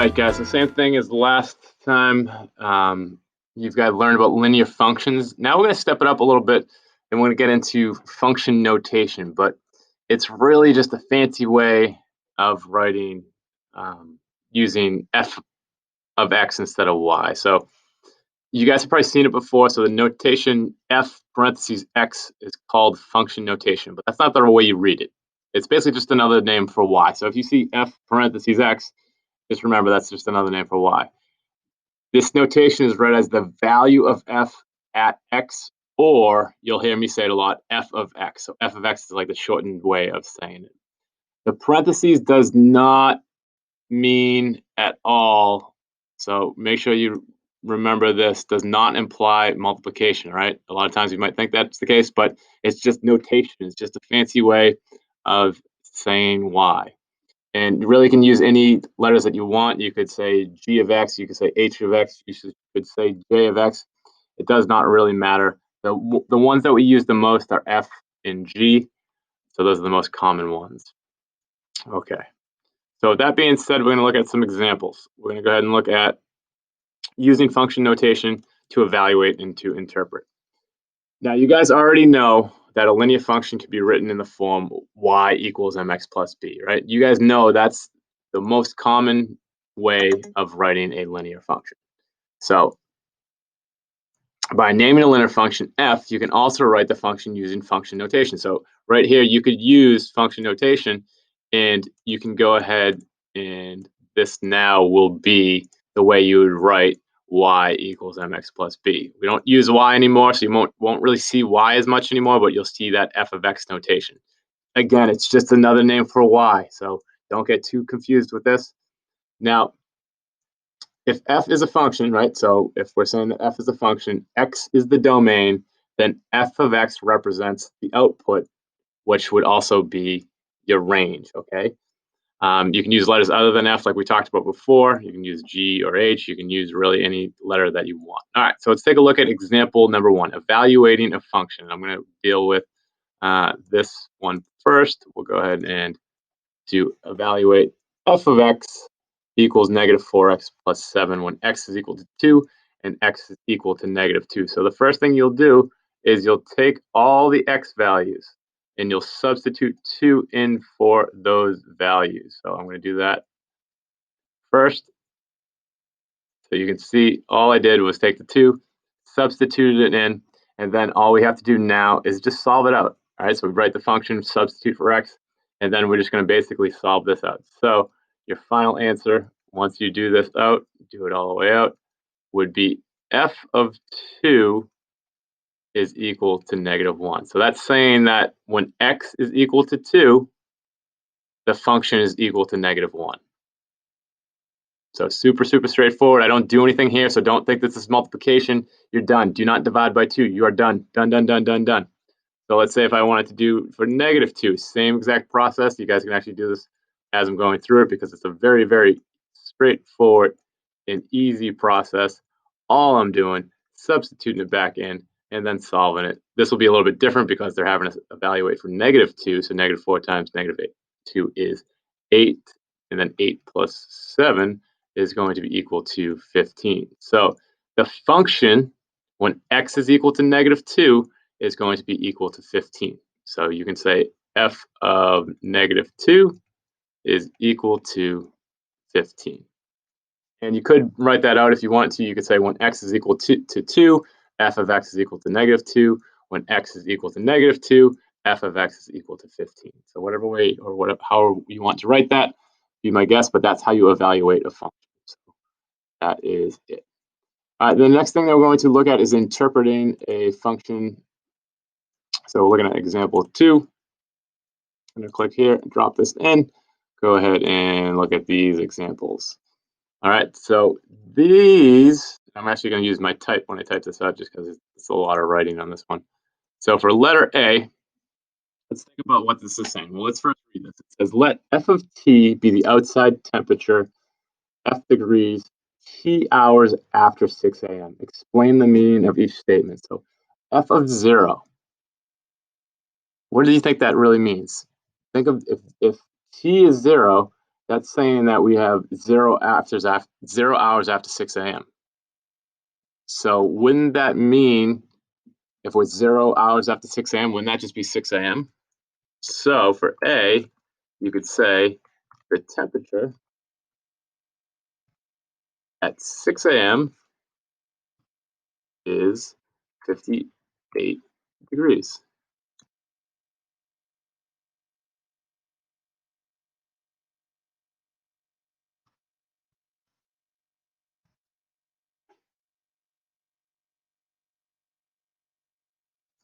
right, guys, the same thing as last time. You've got to learn about linear functions. Now we're going to step it up a little bit and we're going to get into function notation, but it's really just a fancy way of writing using f of x instead of y. So you guys have probably seen it before. So the notation f parentheses x is called function notation, but that's not the way you read it. It's basically just another name for y. So if you see f parentheses x, just remember that's just another name for y. This notation is read as the value of f at x, or you'll hear me say it a lot, f of x. So f of x is like the shortened way of saying it. The parentheses does not mean at all. So make sure you remember this does not imply multiplication, right? A lot of times you might think that's the case, but it's just notation. It's just a fancy way of saying y. And you really can use any letters that you want. You could say g of x, you could say h of x, you could say j of x. It does not really matter. The ones that we use the most are f and g. So those are the most common ones. Okay. So with that being said, we're going to look at some examples. We're going to go ahead and look at using function notation to evaluate and to interpret. Now, you guys already know that a linear function can be written in the form y equals mx plus b, right? You guys know that's the most common way of writing a linear function. So by naming a linear function f, you can also write the function using function notation. So right here, you could use function notation, and you can go ahead and this now will be the way you would write y equals mx plus b. We don't use y anymore, so you won't really see y as much anymore, but you'll see that f of x notation. Again, it's just another name for y, so don't get too confused with this. Now, if f is a function, right? So if we're saying that f is a function, x is the domain, then f of x represents the output, which would also be your range, okay? You can use letters other than f like we talked about before. You can use G or H. You can use really any letter that you want. All right, so let's take a look at example number 1, evaluating a function. I'm going to deal with this one first. We'll go ahead and do evaluate f of x equals negative 4x plus 7 when x is equal to 2 and x is equal to negative 2. So the first thing you'll do is you'll take all the x values and you'll substitute 2 in for those values. So I'm going to do that first. So you can see all I did was take the 2, substituted it in, and then all we have to do now is just solve it out. All right, so we write the function, substitute for x, and then we're just going to basically solve this out. So your final answer, once you do this out, do it all the way out, would be f of 2 is equal to negative 1. So that's saying that when x is equal to 2, the function is equal to negative 1. So super, super straightforward. I don't do anything here, so don't think this is multiplication. You're done. Do not divide by 2. You are done. Done, done, done, done, done. So let's say if I wanted to do for negative 2, same exact process. You guys can actually do this as I'm going through it because it's a very, very straightforward and easy process. All I'm doing, substituting it back in and then solving it. This will be a little bit different because they're having us evaluate for negative 2. So negative 4 times negative 2 is 8. And then 8 plus 7 is going to be equal to 15. So the function, when x is equal to negative 2, is going to be equal to 15. So you can say f of negative 2 is equal to 15. And you could write that out if you want to. You could say when x is equal to 2, f of x is equal to negative 2. When x is equal to negative 2, f of x is equal to 15. So whatever way or whatever, however you want to write that, be my guess, but that's how you evaluate a function. So that is it. The next thing that we're going to look at is interpreting a function. So we're looking at example 2. I'm going to click here and drop this in. Go ahead and look at these examples. All right, so these, I'm actually going to use my type when I type this out just because it's a lot of writing on this one. So for letter A, let's think about what this is saying. Well, let's first read this. It says, let f of t be the outside temperature, f degrees, t hours after 6 a.m. Explain the meaning of each statement. So f of 0, what do you think that really means? Think of if t is 0, that's saying that we have 0 hours after 6 a.m. So wouldn't that mean if we're 0 hours after 6 a.m., wouldn't that just be 6 a.m.? So for A, you could say the temperature at 6 a.m. is 58 degrees.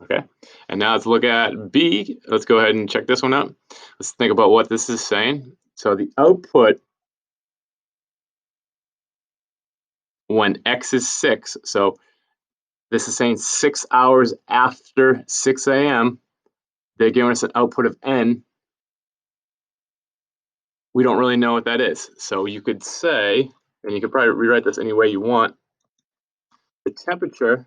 Okay, and now let's look at B. Let's go ahead and check this one out. Let's think about what this is saying. So the output when X is 6, so this is saying 6 hours after 6 a.m., they're giving us an output of N. We don't really know what that is. So you could say, and you could probably rewrite this any way you want, the temperature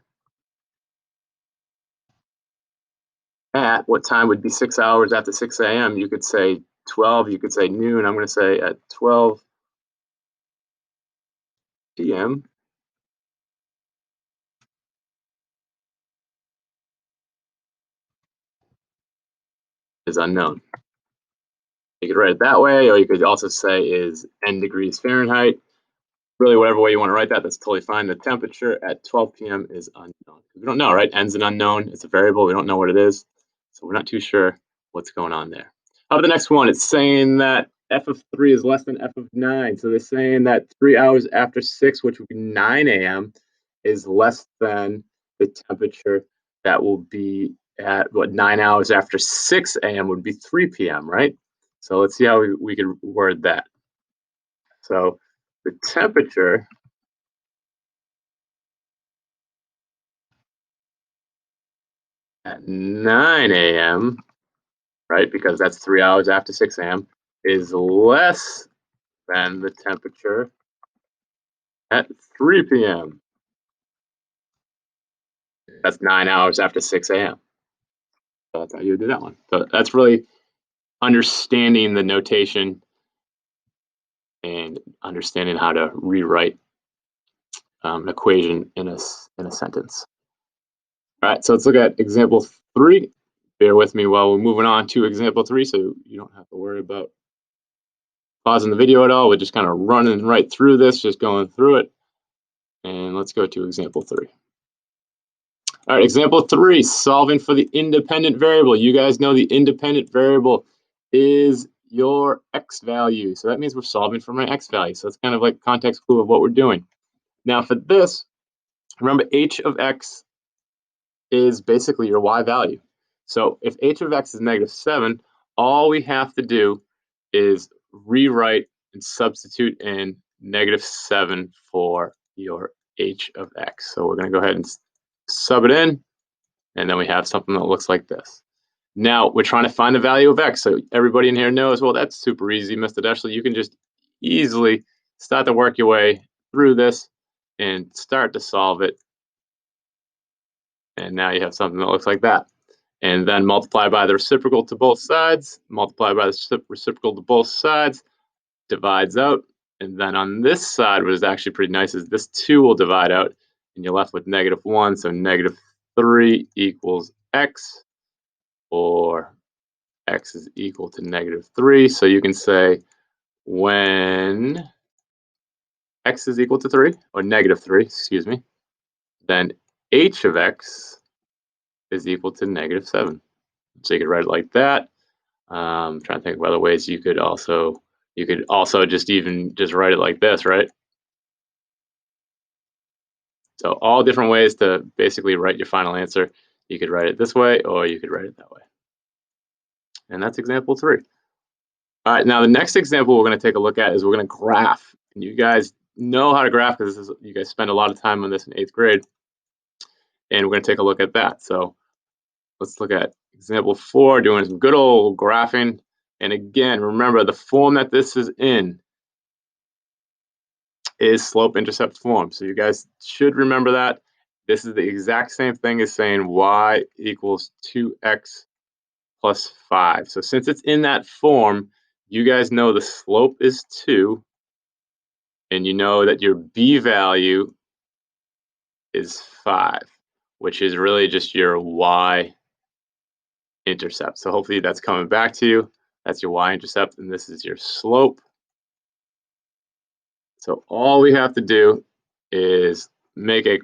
at what time would be 6 hours after 6 a.m. You could say 12, you could say noon. I'm going to say at 12 p.m. is unknown. You could write it that way, or you could also say is N degrees Fahrenheit. Really, whatever way you want to write that, that's totally fine. The temperature at 12 p.m. is unknown. We don't know, right? N's an unknown. It's a variable. We don't know what it is. So we're not too sure what's going on there. How about the next one? It's saying that f of 3 is less than f of 9. So they're saying that 3 hours after 6, which would be 9 a.m., is less than the temperature that will be at what 9 hours after 6 a.m. would be 3 p.m., right? So let's see how we could word that. So the temperature at 9 a.m., right, because that's 3 hours after 6 a.m., is less than the temperature at 3 p.m. That's 9 hours after 6 a.m. So that's how you do that one. So that's really understanding the notation and understanding how to rewrite an equation in a sentence. All right, so let's look at example 3. Bear with me while we're moving on to example 3, so you don't have to worry about pausing the video at all. We're just kind of running right through this, just going through it. And let's go to example 3. All right, example 3, solving for the independent variable. You guys know the independent variable is your x value. So that means we're solving for my x value. So it's kind of like context clue of what we're doing. Now for this, remember h of x is basically your y value. So if h of x is -7, all we have to do is rewrite and substitute in -7 for your h of x. So we're going to go ahead and sub it in, and then we have something that looks like this. Now we're trying to find the value of x. So everybody in here knows, well, that's super easy, Mr. Deschler. You can just easily start to work your way through this and start to solve it. And now you have something that looks like that. And then multiply by the reciprocal to both sides, multiply by the reciprocal to both sides, divides out. And then on this side, what is actually pretty nice is this 2 will divide out, and you're left with -1. So -3 equals x, or x is equal to -3. So you can say when x is equal to 3, or -3, excuse me, then h of x is equal to -7. So you could write it like that. Trying to think of other ways you could also just write it like this, right? So all different ways to basically write your final answer. You could write it this way, or you could write it that way. And that's example 3. All right, now the next example we're going to take a look at is we're going to graph. And you guys know how to graph because you guys spend a lot of time on this in 8th grade. And we're going to take a look at that. So let's look at example 4, doing some good old graphing. And again, remember the form that this is in is slope-intercept form. So you guys should remember that. This is the exact same thing as saying y equals 2x plus 5. So since it's in that form, you guys know the slope is 2, and you know that your b value is 5, which is really just your y-intercept. So hopefully that's coming back to you. That's your y-intercept, and this is your slope. So all we have to do is make a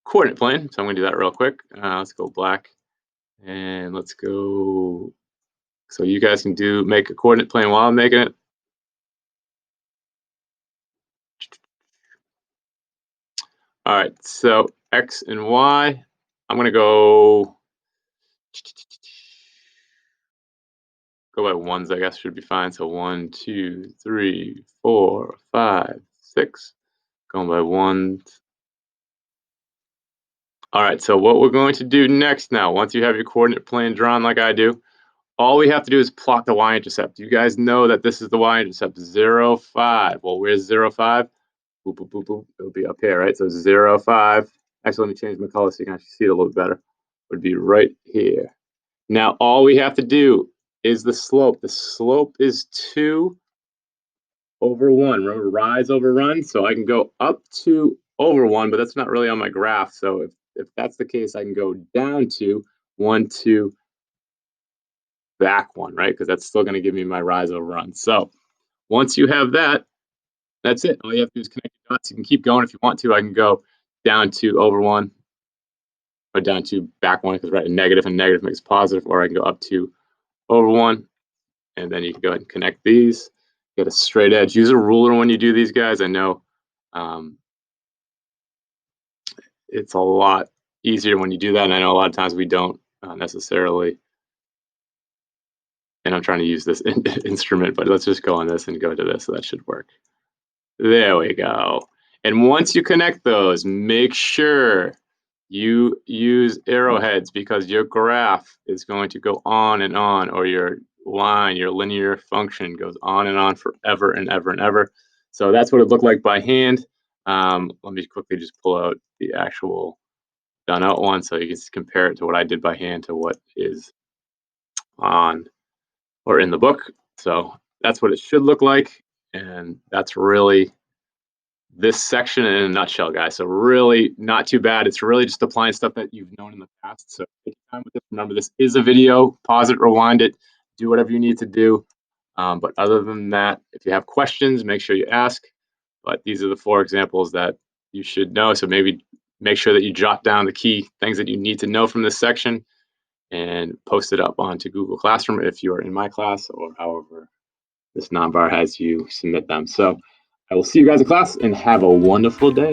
coordinate plane. So I'm going to do that real quick. Let's go black, and let's go. So you guys can make a coordinate plane while I'm making it. All right, so x and y. I'm going to go by ones, I guess should be fine. So 1, 2, 3, 4, 5, 6. Going by ones. All right, so what we're going to do next now, once you have your coordinate plane drawn like I do, all we have to do is plot the y-intercept. You guys know that this is the y-intercept, 0, 5. Well, where's 0, 5? Boop, boop, boop, boop. It'll be up here, right? So 0, 5. Actually, let me change my color so you can actually see it a little better. It would be right here. Now, all we have to do is the slope. The slope is 2 over 1. Remember, rise over run. So I can go up 2 over 1, but that's not really on my graph. So if that's the case, I can go down 2, 1, 2, back 1, right? Because that's still going to give me my rise over run. So once you have that, that's it. All you have to do is connect the dots. You can keep going if you want to. I can go down 2 over 1, or down 2 back 1, because right, a negative and negative makes positive, or I can go up 2 over 1, and then you can go ahead and connect these. Get a straight edge. Use a ruler when you do these, guys. I know it's a lot easier when you do that, and I know a lot of times we don't necessarily. And I'm trying to use this instrument, but let's just go on this and go to this, so that should work. There we go. And once you connect those, make sure you use arrowheads, because your graph is going to go on and on, or your line, your linear function goes on and on forever and ever and ever. So that's what it looked like by hand. Let me quickly just pull out the actual done out one so you can compare it to what I did by hand to what is on or in the book. So that's what it should look like. And that's really this section in a nutshell, guys. So really not too bad. It's really just applying stuff that you've known in the past. So take your time with this. Remember, this is a video. Pause it, rewind it, do whatever you need to do. But other than that, if you have questions, make sure you ask. But these are the 4 examples that you should know. So maybe make sure that you jot down the key things that you need to know from this section and post it up onto Google Classroom if you're in my class, or however this nonbar has you submit them. So I will see you guys in class, and have a wonderful day.